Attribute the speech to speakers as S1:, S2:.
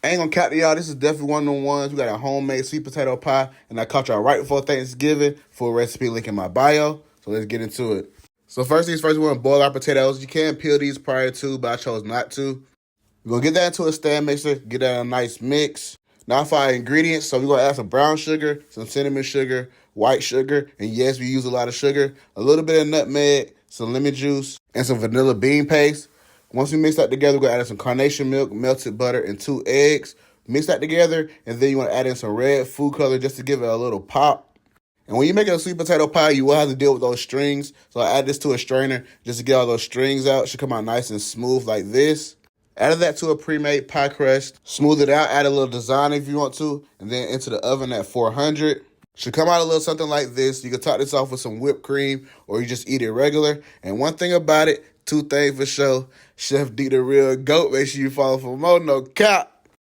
S1: I ain't gonna cap to y'all. This is definitely one of the ones. We got a homemade sweet potato pie, and I caught y'all right before Thanksgiving. Full recipe link in my bio. So let's get into it. So first things first, we want to boil our potatoes. You can peel these prior to, but I chose not to. We're gonna get that into a stand mixer, get that a nice mix. Now for our ingredients, so we're gonna add some brown sugar, some cinnamon sugar, white sugar, and yes, we use a lot of sugar, a little bit of nutmeg, some lemon juice, and some vanilla bean paste. Once we mix that together, we're gonna add some carnation milk, melted butter, and 2 eggs. Mix that together, and then you wanna add in some red food color just to give it a little pop. And when you're making a sweet potato pie, you will have to deal with those strings. So I add this to a strainer just to get all those strings out. It should come out nice and smooth like this. Add that to a pre-made pie crust. Smooth it out. Add a little design if you want to. And then into the oven at 400. Should come out a little something like this. You can top this off with some whipped cream or you just eat it regular. And one thing about it, two things for sure. Chef D the real goat. Make sure you follow for more. No cap.